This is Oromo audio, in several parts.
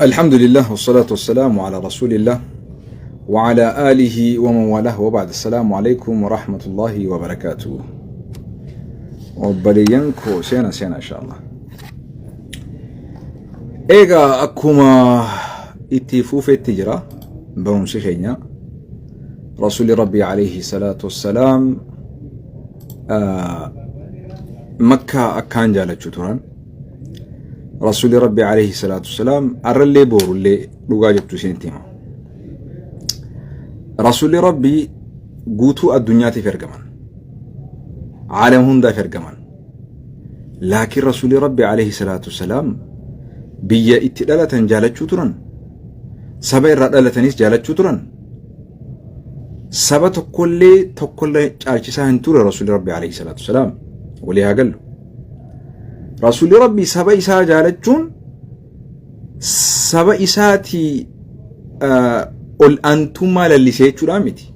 الحمد لله والصلاة والسلام على رسول الله وعلى آله ومن والاه وبعد. السلام عليكم ورحمة الله وبركاته. وبلينكو سينا إن شاء الله. إيغا أكما اتفو في التجرة برمسي خينيا رسول ربي عليه الصلاة والسلام مكة أكان جالة جتوران رسول ربي عليه الصلاة والسلام أرلي بورلي لغاجة سنتيما رسول ربي قوتو الدنيا تفرقمان عالم هندا فرقمان لكن رسول ربي عليه الصلاة والسلام بيا اتدالة جالة جتوران سبا إرادالة نيس جالة جتوران سبا تقل جالجسا هنتور رسول ربي عليه الصلاة والسلام وليها قلو رسول ربي سبا إساء جالتون سبا إساءتي قل أنتما للسيتشو رامتي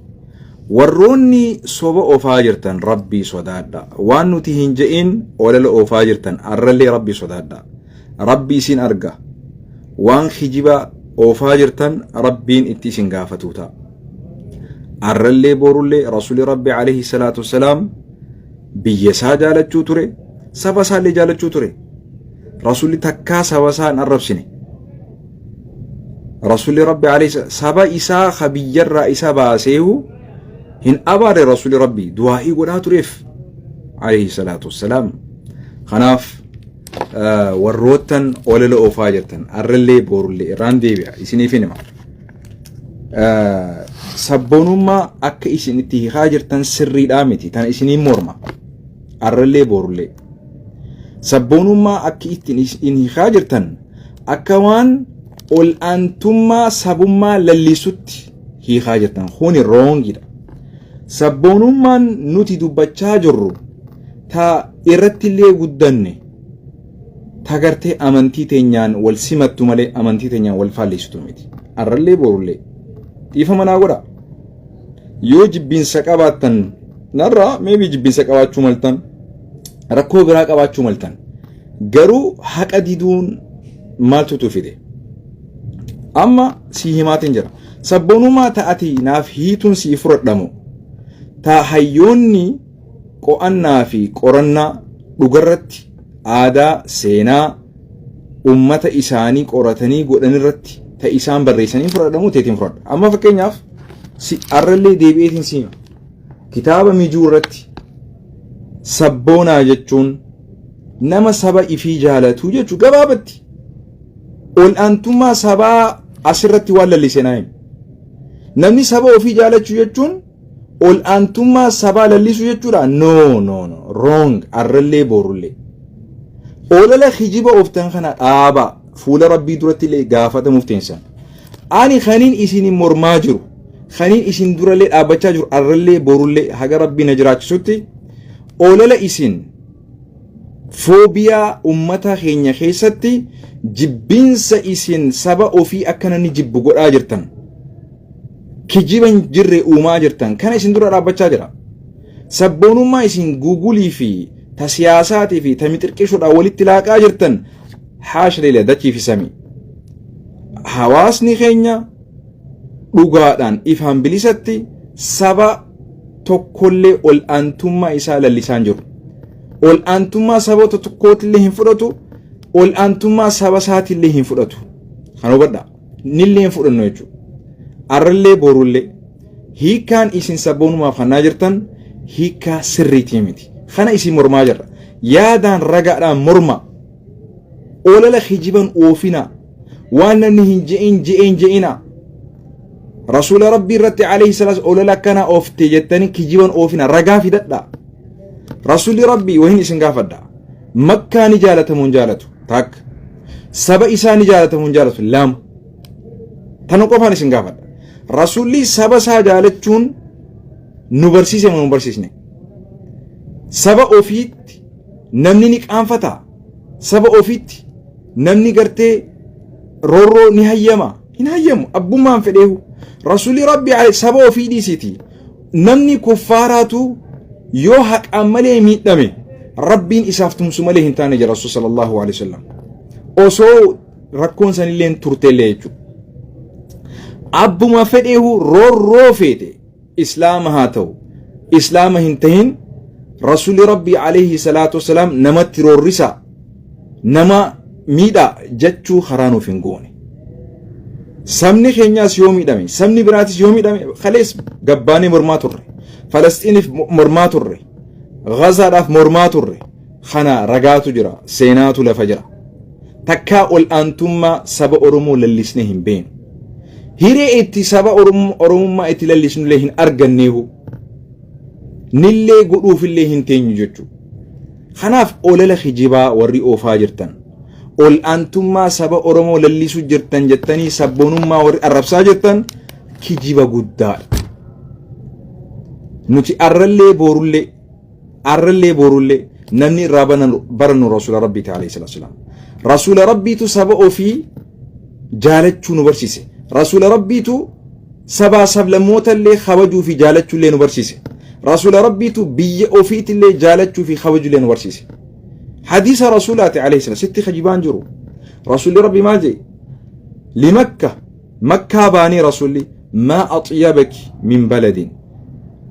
وروني صوبا أوفاجرتن ربي صدادا وانو تهنجئين ولل أوفاجرتن أرلي ربي صدادا ربي سين أرقا وان خجبا أوفاجرتن ربين اتسين غافتوتا أرلي بورولي رسول ربي عليه الصلاة والسلام بيسا جالتشو تري سبا سالي جالتشو تري رسول تكا سبا سان الربسني رسول ربي عليه سبا إسا خبير رئيسا باسيه هن أبار رسول ربي دوائي قدا تريف عليه الصلاة والسلام خناف وروتن ولل أوفاجرتن أرلي بورلي راندي بيا إسيني فينما سبونما أكا إسيني تيهي خاجرتن سري دامتي تان إسيني مورما أرلي بورلي sabboonummaa akka ittiin inni haajirtan akka waan ol aantummaa sabummaa lallisutti hiikaa jirtan kuni roongidha. Sabboonummaan nuti dubbachaa jirru ta irrattillee guddanne ta gartee amantii teenyaan wal simattu malee amantii teenyaan wal faalleessitu miti. Arrallee boorullee dhiifama naa godha. Yoo jibbiinsa qabaattan narraa meebii jibbiinsa qabaachuu maltan rakkoo biraa qabaachuu maltan garuu haqa diduun maaltu tufide amma si himaatiin jira sabboonummaa ta'ati naaf hiituun si fudhadhamu ta hayyoonni qo'annaa fi qorannaa dhugarratti aadaa seenaa ummata isaanii qoratanii godhanirratti ta isaan barreessanii fudhadhamu teetiin fudhadha amma fakkeenyaaf si arrallee deebi'eetiin siima kitaaba mijuu irratti sabboonaa jechuun nama saba ifii jaalatu jechuu gabaabatti ol aantummaa sabaa asirratti waan lallisee naayim namni saba ofii jaalachuu jechuun ol aantummaa sabaa lallisuu jechuudha no wrong arrallee boorullee olala hijiba oftan kana dhaaba fuula rabbii duratti illee gaafatamuuf teensan ani khaniin isinin mormaa jiru khaniin isin durallee dhaabachaa jiru arrallee boorullee haga rabbii na jiraachisutti olala isin foobiyaa ummata keenya keessatti jibbinsa isin saba ofii akkana ni jibbu godhaa jirtan kijiban jirre uumaa jirtan kana isin dura dhaabbachaa jira sabboonummaa isin guugulii fi ta siyaasaatii fi ta mixirqishuudhaan walitti laaqaa jirtan haashleela dachii fi samii hawaasni keenya dhugaadhaan ifaan bilisatti saba tokkollee ol aantummaa isaa lallisaan jiru ol aantummaa saboota tokkootillee hin fudhatu ol aantummaa saba isaatillee hin fudhatu kan hubadha nillee hin fudhannu jechuudha arrallee boorullee hiikaan isin sabboonumaaf kannaa jirtan hiikaa sirriitii miti kana isin mormaa jirra yaadaan ragaadhaan morma olala hijiban oofina waan namni hin je'ina رسول ربي رتي عليه الصلاة والسلام كان أوفتي جتني كجيبان أوفنا رجع في ددا رسول ربي وهني سنجافدا مكة نجالته منجالته تاك سبا إسا نجالته منجالته لام تنقفاني سنجافدا رسولي سبا ساجالتون نبرسيس من نبرسيسني سبا أوفيت نمني نك أنفتا سبا أوفيت نمني قرتي رورو نهايما هنهايم أبو ما فديه رسول ربي عليه سبا في دي سيتي نمني كفاراتو يو حق عملي ميتنمي ربين إسافتم سمالي هنتاني رسول صلى الله عليه وسلم osoo rakkoon sanilleen turteellee jechuudha. Abbuma fedheehu roorroo feete islaama haa ta'u islaama hin tahin rasuulli rabbii alayhi salaatu wasalaam namatti roorrisa nama miidha jechuu karaa nuuf hin goone. Sabni keenyaas yoo miidhame sabni biraatis yoo miidhame kalees gabbaanee mormaa turre Falastiiniif mormaa turre Gazaadhaaf mormaa turre kana ragaatu jira seenaatu lafa jira. Takkaa ol aantummaa saba Oromoo lallisnee hin beenu. Hiree itti saba Oromummaa itti lallisnullee hin arganneehu nillee godhuufillee hin teenyu jechuudha. Kanaaf olala kijibaa warri oofaa jirtan ol aantummaa saba Oromoo lallisuu jirtan jettanii sabboonummaa warri arrabsaa jirtan kijiba guddaadha. Nuti arrallee boorullee namni irraa barannu rasuula rabbiiti alayhi salaatu wasalaam. Rasuula rabbiitu saba ofii jaalachuu nu barsiise. Rasuula rabbiitu sabaa sablammoota illee kabajuu fi jaalachuu illee nu barsiise. Rasuula rabbiitu biyya ofiitti illee jaalachuu fi kabajuu illee nu barsiise. Hadiisa rasuulaati alayhi salaatu sitti kijibaan jiru. Rasuulli rabbi maal jedhe? Limakka makkaa baanii rasuulli maa atyabaki min baladin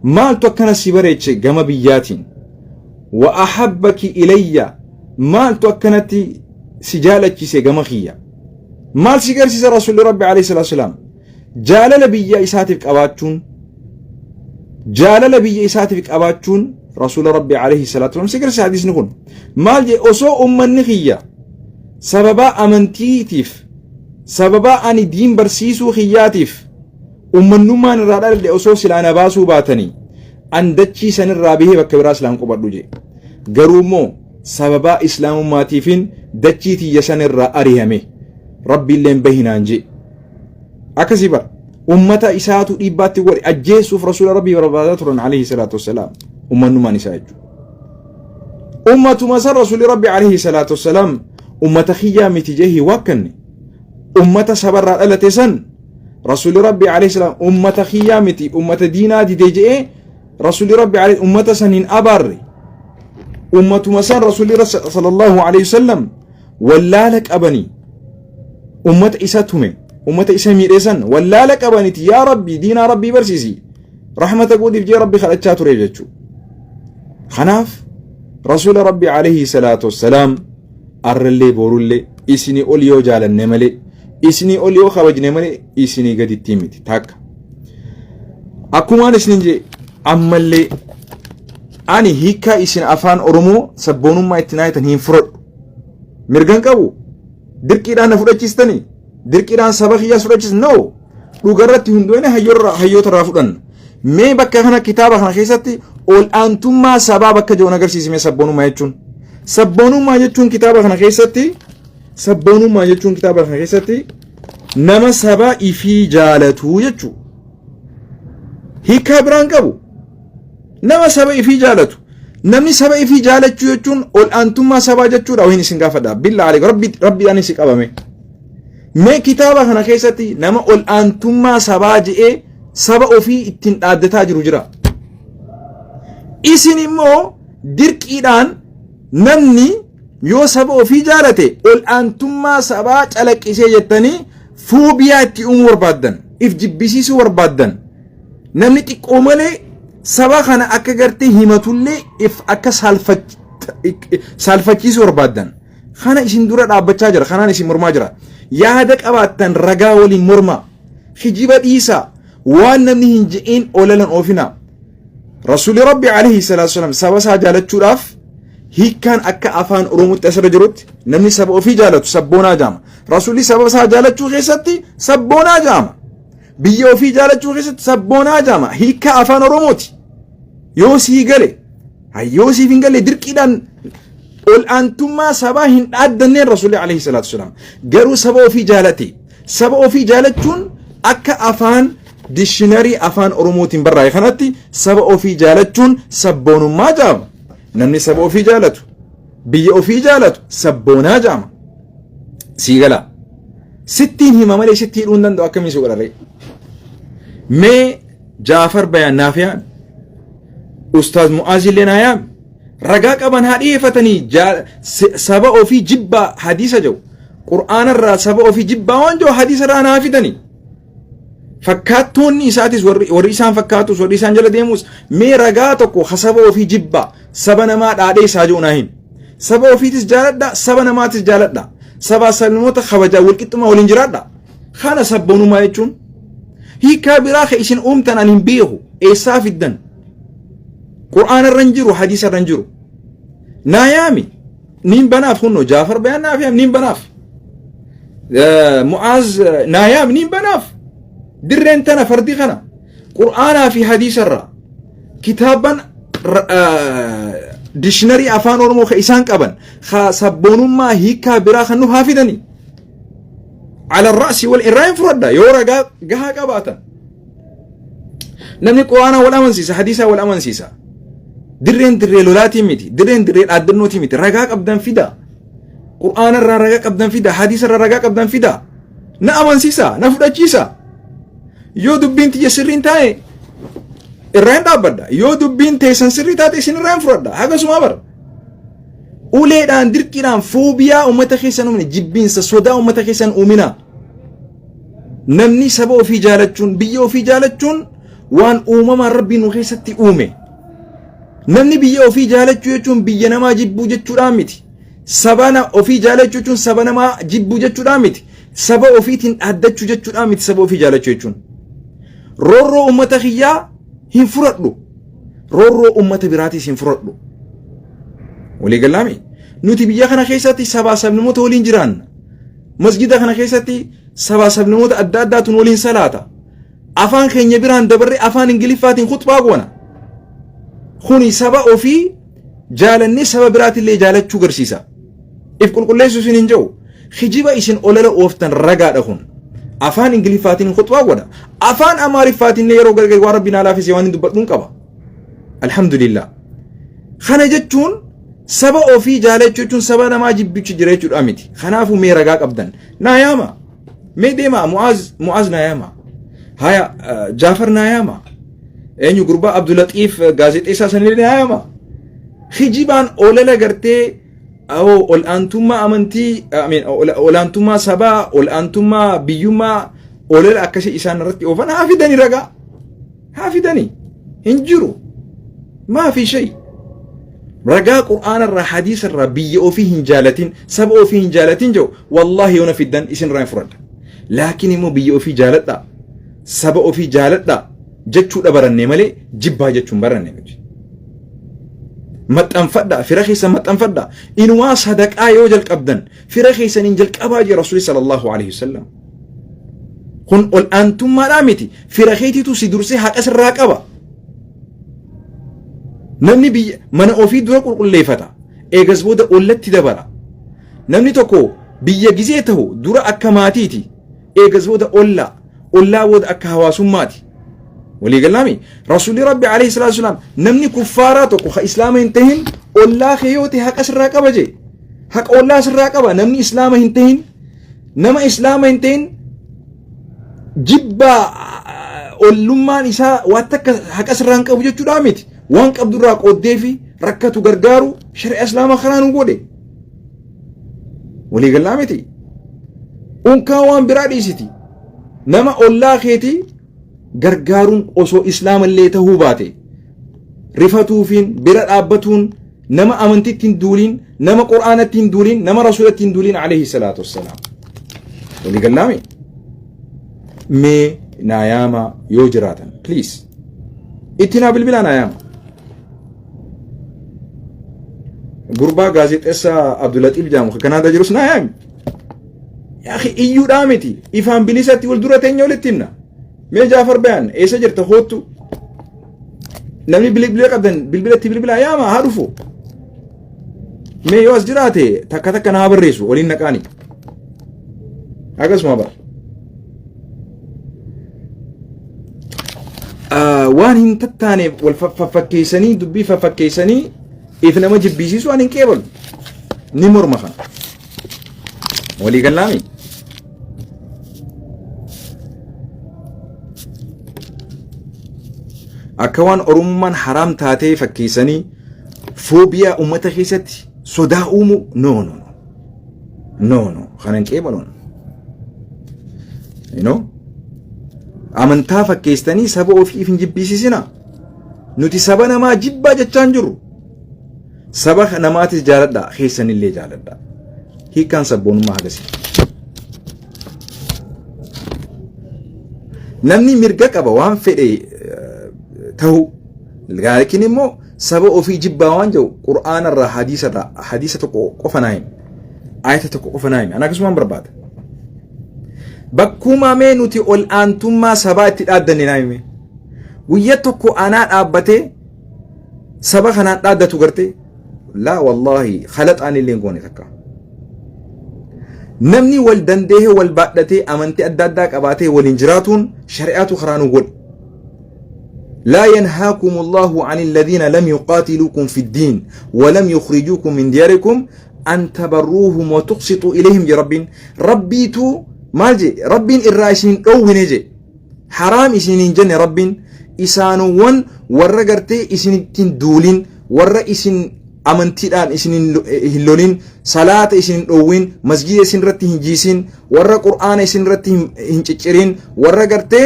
maaltu akkana si bareeche gama biyyaatiin wa ahabbaki ilayya maaltu akkanatti si jaalachise gama kiyya maal si garsiisa rasuulli rabbi alayhi salaatu wasalaam jaalala biyya isaatiif qabaachuun rasuula rabbi alayhi salaatu wasalaam si garsiisa hadiisni kun maal je osoo ummanni kiyya sababa amantiitiif sababa ani diin barsiisuu kiyyaatiif ummannummaan irraa dhaladhe osoo silaana baasuu baatanii an dachii sanirraa bihee bakka biraa islaan qubadhu je garuu immoo sababa islaamummaatiifin dachii tiyya sanirraa arihame rabbi illeen bahinaan je akkasii bara ummata isaatu dhiibbaatti godhe ajjeesuuf rasuula rabbii barbaadaa turan alayhi salaatu wassalaam ummannummaan isaa jechuudha. Ummatuma san rasuulli rabbii alayhi salaatu wassalaam ummata kiyyaa miti jehii wakkanne ummata sabarraa dhalate san rasuulli rabbii alayhi salaam ummata kiyyaa miti ummata diinaa didee je'ee rasuulli rabbii alayhi ummata san hin abaarre ummatuma san rasuulli sallallahu alayhi wasallam wallaala qabanii ummata isa tume ummata isa miidhesan wallaala qabaniti yaa rabbi diinaa rabbii barsiisi rahmata godhiif jee rabbi kadhachaa ture jechuudha. Kanaaf rasuula rabbii alayhi salaatu wassalaam arrallee boorullee isinii ol yoo jaalanne malee isinii ol yoo kabajne malee isinii gaditti miti takka. Akkumaan isinin jee ammallee ani hiikaa isin afaan Oromoo sabboonummaa itti naayitan hin fudhadhu mirgan qabu dirqiidhaan na fudhachiistanii dirqiidhaan saba kiyyaas fudhachiisan no dhugarratti hundoone hayyoota irraa fudhanna mee bakka kana kitaaba kana keessatti ol aantummaa sabaa bakka jiru agarsiisime sabboonummaa jechuun kitaaba kana keessatti nama sabaa ifii jaalatu jechuu hiikaa biraan qabu nama saba ifii jaalatu namni saba ifii jaalachuu jechuun ol aantummaa sabaa jechuudha wahin isin gaafadha billaa alayka rabbiidhaan isi qabame mee kitaaba kana keessatti nama ol aantummaa sabaa je'ee saba ofii ittiin dhaaddataa jiru jira. Isin immoo dirqiidhaan namni yoo saba ofii jaalate ol aantummaa sabaa calaqqisee jettanii fuubiyaa itti uumuu barbaaddan if jibbisiisuu barbaaddan namni xiqqoo malee saba kana akka gartee himatullee if akka saalfachiisuu barbaaddan kana isin dura dhaabbachaa jira kanaan isin mormaa jira yaada qabaattan ragaa waliin mormaa hijiba dhiisaa waan namni hin je'in olalan oofina rasuuli rabbi alayhi salaatu wasalam saba isaa jaalachuudhaaf hiikkaan akka afaan Oromootti asirra jirutti namni saba ofii jaalatu sabboonaa jaama rasuuli saba isaa jaalachuu keessatti sabboonaa jaama biyya ofii jaalachuu keessatti sabboonaa jaama hiikkaa afaan Oromooti yoo sii gale yoo siif hin galle dirqiidhaan ol aantummaa sabaa hin dhaaddanneen rasuuli alayhi salaatu wasalam garuu saba ofii jaalate saba ofii jaalachuun akka afaan dictionary afaan Oromootiin barraa'e kanatti saba ofii jaalachuun sabboonummaa jaama namni saba ofii jaalatu biyya ofii jaalatu sabboonaa jaama sii gala sittiin hima malee sitti hidhuu hin danda'u akkamiin si godharee mee Jaafar bayaan naaf yaami ustaaz Mu'aazillee naa yaami ragaa qaban haa dhiyeeffatanii saba ofii jibbaa hadiisa jedhu qur'aana irraa saba ofii jibbaa waan jiru hadiisa irraa naa fidani fakkaattoonni isaatis warri isaan fakkaatus warri isaan jala deemus mee ragaa tokko saba ofii jibbaa saba namaa dhaadhee isaa jiru naa himi saba ofiitis jaaladha saba namaatis jaaladha saba sabnoota kabajaa walqixxumaa waliin jiraadha kana sabboonummaa jechuun hiikaa biraa ka isin uumtan an hin beeku eessaa fiddan qur'aana irra hin jiru hadiisa irra hin jiru naa yaami nin banaaf hunno jaafar bayaan naaf yaam nin banaaf mu'aaz naa yaam nin banaaf dirreen tana fardi kana qur'aanaa fi hadiisa irra kitaaban dictionary afaan oromoo ka isaan qaban ka sabboonummaa hiikaa biraa kan nu haa fidani ala ra'si wal irraa hin fudhadha yoo ragaa gahaa qabaatan namni qur'aanaa wal amansiisa hadiisaa wal amansiisa dirreen dirree lolaatii miti dirreen dirree dhaaddannootii miti ragaa qabdan fida qur'aana irraa ragaa qabdan fida hadiisa irraa ragaa qabdan fida na amansiisa na fudhachiisa yoo dubbiin tiyya sirriin taa'e irraa hin dhaabbadha yoo dubbiin teessan sirrii taate isin irraa hin fudhadha akkasuma bara uleedhaan dirqiidhaan foobiyaa ummata keessan uumine jibbiinsa sodaa ummata keessan uumina namni saba ofii jaalachuun biyya ofii jaalachuun waan uumamaan rabbiin nu keessatti uume namni biyya ofii jaalachuu jechuun biyya namaa jibbuu jechuudhaan miti saba ofii jaalachuu jechuun saba namaa jibbuu jechuudhaan miti saba ofiitiin dhaaddachuu jechuudhaan miti saba ofii jaalachuu jechuun roorroo ummata kiyyaa hin fudhadhu roorroo ummata biraatis hin fudhadhu walii galaami nuti biyya kana keessatti sabaa sabnamoota waliin jiraanna masjida kana keessatti sabaa sabnamoota adda addaatuun waliin salaata afaan keenya biraan dabarre afaan ingiliffaatiin khutbaa goona kuni saba ofii jaalannee saba biraatillee jaalachuu garsiisa if qulqulleessu isin hin jiru hijiba isin olala ooftan ragaadha kun afaan ingiliffaatiin khutbaa godha afaan amaariffaatiin yeroo gargar waan rabbiin alaafis waan hin dubbadhuun qaba alhamdulillah kana jechuun saba ofii jaalachuu jechuun saba namaa jibbichu jira jechuudha miti kanaafuu mee ragaa qabdan naa yaama mee deema mu'aaz naa yaama haya jaafar naa yaama eenyu gurbaa abdulatiif gaazexeessaa sanillee naa yaama hijibaan olala gartee ol'aantummaa amantii ol'aantummaa sabaa ol'aantummaa biyyummaa olala akkasii isaan irratti oofan haa fidani ragaa haa fidani hin jiru maa fi shay ragaa qur'aana irraa hadiisa irraa biyya ofii hin jaalatin saba ofii hin jaalatin jiru wallahi yoona fiddan isin irraa hin fudhadha laakiin immoo biyya ofii jaaladha saba ofii jaaladha jechuudha baranne malee jibbaa jechuun baranne miti maxxanfadha fira keessa maxxanfadha inumaa sadaqaa yoo jalqabdan fira keessaniin jalqabaa jira rasuuli sallallahu alaihi wasallam kun ol'aantummaadhaa miti fira keetiitu si dursee haqa sirraa qaba namni biyya mana ofii dura qulqulleeffata eegas booda ollatti dabara namni tokko biyya gizee ta'u dura akka maatiiti eegas booda ollaa booda akka hawaasummaati walii galaami rasuuli rabbi alayhi salatu wasalam namni kuffaaraa tokko ka islaama hin tahin ollaa keeyoote haqa sirraa qaba je haqa ollaa sirraa qaba namni islaama hin tahin nama islaama hin tahin jibbaa ollummaan isaa waan takka haqa sirraa hin qabu jechuudha miti waan qabdurraa qooddee fi rakkatu gargaaru shari'a islaamaa kanaa nu godhe walii galaa miti unkaa waan biraa dhiisiti nama ollaa keetii gargaaruun osoo islaamallee tahuu baate rifatuufiin bira dhaabbatuun nama amantiitti hin duuliin nama qur'aanatti hin duuliin nama rasuulatti hin duuliin alayhi salaatu wassalaam walii galaami mee naayaama yoo jiraatan please itti naa bilbilaa naayaama gurbaa gaazexeessaa Abdulatiif jaamu kanaada jirus naayaami yaa iyyuudhaa miti ifaan bilisatti wal dura teenya walitti himna mee jaafar bayaan eessa jirta hoottu namni bilbila qabdan bilbilatti bilbilaa yaama haa dhufu mee yoo as jiraate takka takka naa barreessu waliin naqaani akkasuma bara waan hin tattaaneef wal faffakkeessanii dubbii faffakkeessanii if nama jibbisiisu waan hin qeebalu ni morma kana walii gallaami akka waan oromummaan haraam taatee fakkeessanii foobiyaa ummata keessatti sodaa uumu no no kanan qeebalon amantaa fakkeessanii saba ofiif hin jibbisiisina. Nuti saba namaa jibbaa jechaan jiru. Saba namaatis jaaladha, keessanillee jaaladha. Hiikaan sabboonummaa hagasii. Namni mirga qaba waan fedhe ta'u. Laakiin immoo saba ofii jibbaa waan jiru Qur'aanarraa hadiisa tokko qofa naa himi. Ayata tokko qofa naa himi. Ana akkasumaan barbaada. Bakkuma mee nuti ol aantummaa sabaa itti dhaaddanne naa himi. Guyyaa tokko anaa dhaabbatee saba kanaan dhaaddatu gartee laa wallaahi khalaxaan illee goone takka. Namni wal dandeehee wal baadhatee amantii adda addaa qabaatee waliin jiraatuun shari'aatu karaanuu godhe. لا ينهاكم الله عن الذين لم يقاتلوكم في الدين ولم يخرجوكم من دياركم أن تبروهم وتقسطوا إليهم يا ربيتو مالجي ربين الراشين أو نجي حرام إسنين جن ربين إسانوان ورقرتي إسنين دولين ور إسن أمنتيدان إسنين هلولين صلاة إسنين أوين مسجد إسن رتي هنجيسين ور قرآن إسن رتي هنجيرين ورقرتي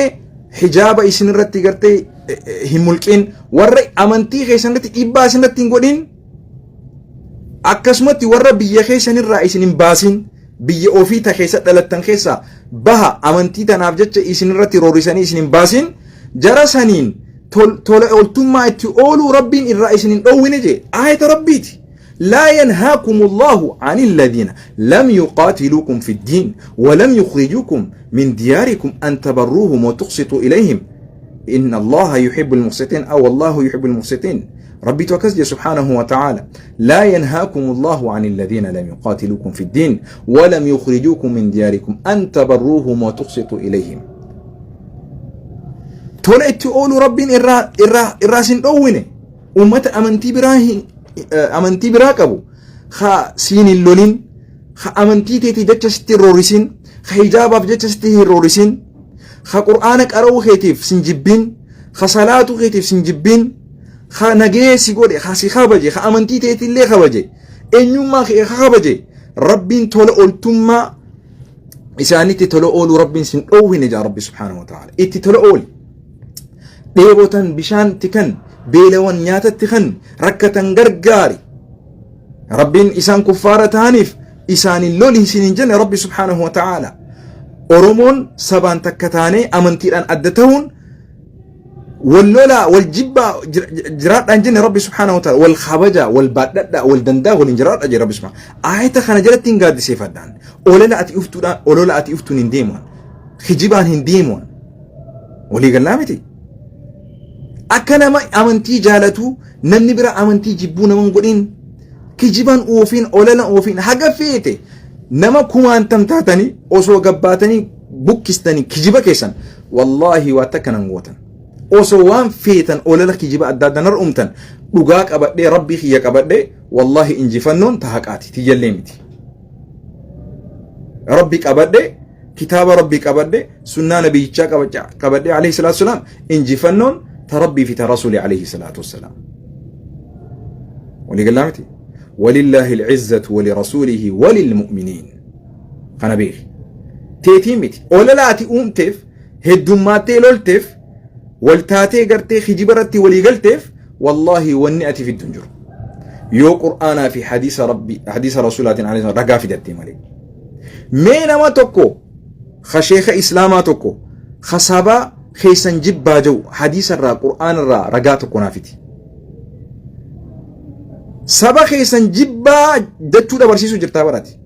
حجاب إسن رتي قرتي همولكين ور أمنتي خيسن رتي إبا إسن رتي نقولين أكسمتي ور بيا خيسن الرئيسين باسين بيا أوفيتا خيسة دلتن خيسة بها أمنتي تنافجت إسن رتي روريساني إسن باسين جرسانين تول أولتما تقولوا ربين الرئيسين أوينجي آية ربيتي لا ينهاكم الله عن الذين لم يقاتلوكم في الدين ولم يخرجوكم من دياركم أن تبروهم وتقسطوا إليهم إن الله يحب المقسطين أو الله يحب المقسطين ربي توكسج سبحانه وتعالى لا ينهاكم الله عن الذين لم يقاتلوكم في الدين ولم يخرجوكم من دياركم أن تبروهم وتقسطوا إليهم تولى تقولوا ربين الراسين أوينه أمة أمنتي براكبو خا سين اللولين خا أمنتي تيتي جتشتي روريسين خا حجابا جتشتي روريسين خا قرآنك أرو خيتيف سنجبين خا صلاة خيتيف سنجبين خا نجيسي قولي خا سيخابجي خا أمنتي تيتي اللي خابجي إنيوما خابجي ربين تولى أولتما إسانيتي تولى أولو ربين سن أوهن جا ربي سبحانه وتعالى إتي تولى أولي ديبوتان بشان تكن بيلوان نياتت تكن ركتن غرغاري ربين إسان كفارة تانيف إسان اللولي سنين جنة ربي سبحانه وتعالى أرمون سبان تكتاني أمنتيران أدتون واللولا والجبة جرات أنجن ربي سبحانه وتعالى والخبجة والبادة والدندا والانجرات أجي ربي سبحانه آية خنجرت تنقاد سيفادان أولا أتي أفتون هنديمون خجبان هنديمون ولي قلامتي أكنا ما أمنتي جالتو نمني برا أمنتي جبونا من قولين كجبان أوفين أولا أوفين حاجة فيتي نما كوان تمتاتني أوسو قباتني بوكستاني كجبا كيسان والله واتكنا نغوتن أوسو وان فيتن أولا كجبا أدادا نرأمتن لغاك أبدي ربي خياك أبدي والله إنجي فنون تحقاتي تجلمتي ربك أبدي كتاب ربك أبدي سنة نبي يتشاك أبدي عليه الصلاة والسلام إنجي فنون تربي في ترسل عليه الصلاة والسلام ولقلامتي ولله العزة ولرسوله وللمؤمنين خنبير تيتيمتي ولا لا أمتف هدوماتي لولتف والتاتي قرتي خجبرتي وليقلتف والله ونئتي في الدنجر يو قرآن في حديث ربي حديث رسولات عليه الصلاة والسلام رقا في دتي مالي مين ما تكو خشيخ إسلاما تكو خصابا خيسن جبا جو حديث الرا قرآن الرا رقات قنافتي سبا خيسن جبا جتو دا برسيسو جرتا براتي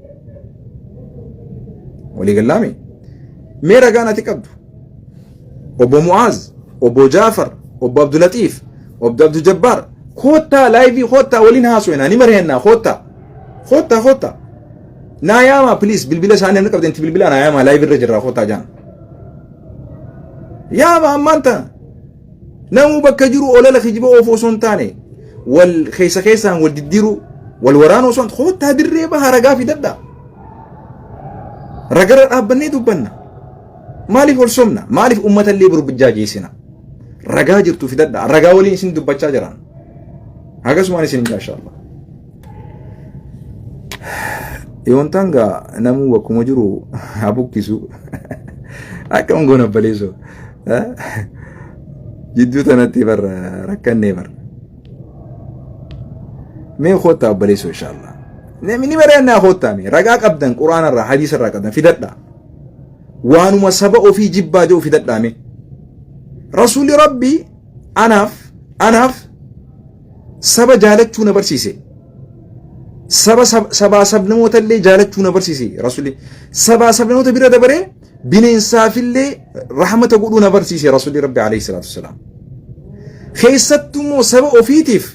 ولي قلامي مي رقانا تكبدو أبو معاذ أبو جعفر أبو عبد اللطيف أبو عبد الجبار خوتا لايفي خوتا ولين هاسوينا نمرهنا خوتا ناياما بليز بالبلا ساني نكبد انت بالبلا ناياما لايفي الرجل خوتا جان يا ما أمانتا نمو بكجرو أولا لخجبه أوفو سنتاني والخيسة والدديرو والورانو سنت خوت هادي الريبة رقا في ددا رقا رقابني دوبنا مالي فرسومنا مالي في أمة اللي برو بجاجيسنا رقا جرتو في ددا رقا ولي سن دوبتشا جران هكا سماني سنين إن شاء الله yontanga namu wakuma jiru abukisu akkam gona baleso jiddu tanati bar rakkanne bar me khota baleso inshallah ni barena khota mi raga qabdan qur'an ra hadith ra qabdan fidadda wanu masaba o fi jibba jo fidadda me rasul rabbi anaf saba jalachu na barsise saba sabnamoota illee jaalachuu na barsiise rasuulli saba sabnamoota bira dabare bineensaaf illee rahmata godhuu na barsiise rasuulli rabbi alayhi salaatu wassalaam keessattuu saba ofiitiif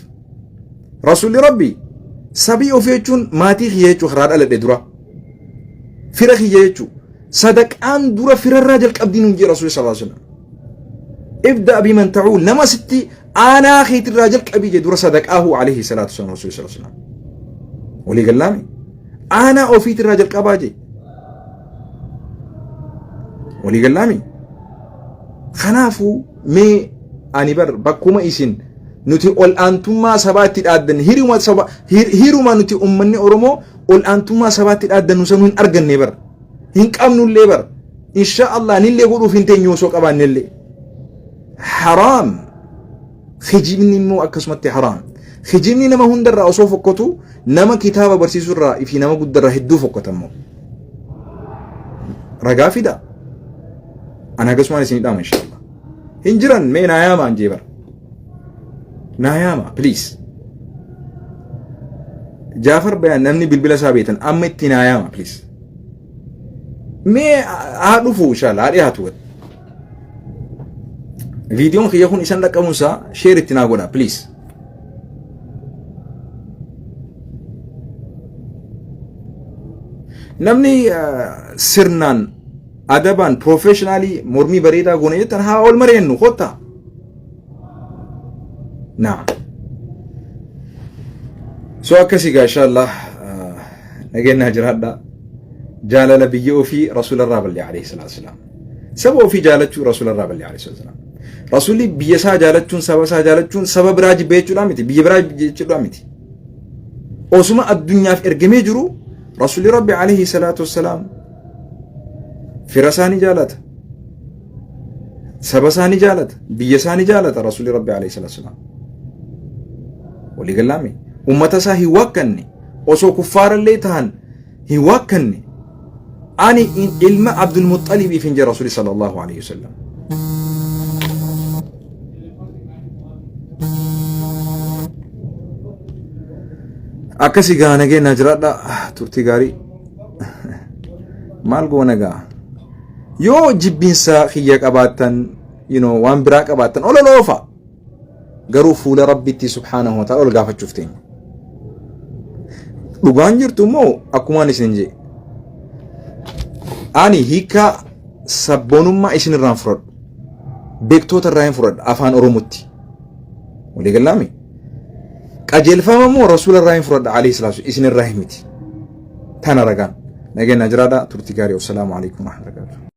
rasuulli rabbi sabii ofii jechuun maatii kiyya jechuu karaa dhaladhe dura fira kiyya jechuu sadaqaan dura firarraa jalqabdiin hin jee rasuulli sallallahu alayhi wasallam ibda biman ta'uul nama sitti aanaa keetirraa jalqabii jee dura sadaqaahu alayhi salaatu wassalaam rasuulli sallallahu alayhi wasallam ولي قلامي أنا أوفيت الراجل قباجي ولي قلامي خنافو مي أني بر بكوما إيسين نتي أول أنتما سبات الأدن هيروما نتي أمني أورمو أول أنتما سبات الأدن نسمون أرجن نبر هنك أمنوا الليبر إن شاء الله نيلي قولوا فينتين يوسوك أبان نيلي حرام خجيبني مو أكسمتي حرام خجيبني نما هندر رأسو فكتو نما كتابة برسيسو الرأي في نما قد هدو فكتمو رقافي دا أنا قسماني سنيدام إن شاء الله هنجران مي ناياما انجيبر ناياما بليس جافر بيان نمني بالبلا سابيتا أمتي ناياما بليس مي هادوفو إن شاء الله هادي هاتوت فيديون خيخون إسان لك أموسا شيرتنا قولا بليس namni sirnaan adaban professionally mormii bareedaa goone jettan haa ol mareennu khotta naam so akkasi ga inshallah nageenya jiraadha jaalala biyya ofii rasuularraa balli alayhi salaatu wassalaam saba ofii jaalachuu rasuularraa balli alayhi salaatu wassalaam rasuulli biyya isaa jaalachuun saba isaa jaalachuun saba biraa jibbeechuudha miti biyya biraa jibbeechuudha miti osuma addunyaaf ergamee jiru رسول ربي عليه الصلاة والسلام في رساني جالت سبساني جالت بيساني جالت رسول ربي عليه الصلاة والسلام ولي قلامي أمتسا هي وكني وسو كفار اللي تهن هي وكني أني علم عبد المطلب في رسول صلى الله عليه وسلم akkasi gaa nageenya jiraadha turtii gaarii maal goona gaa yoo jibbinsa kiyya qabaattan waan biraa qabaattan ololoofa garuu fuula rabbitti subhaanahu wa ta'ala ol gaafachuuf teenya dhugaan jirtu immoo akkumaan isin jee ani hiika sabboonummaa isin irraan fudhadhu beektoota irraa hin fudhadhu afaan oromotti walii gallaami qajeelfama moo rasuula irraa hin fudhadhu alayhi salaatu isin irraa himiti tana ragaan nageenya jiraadha turtii gaarii wassalaamu alaykum wa rahmatullahi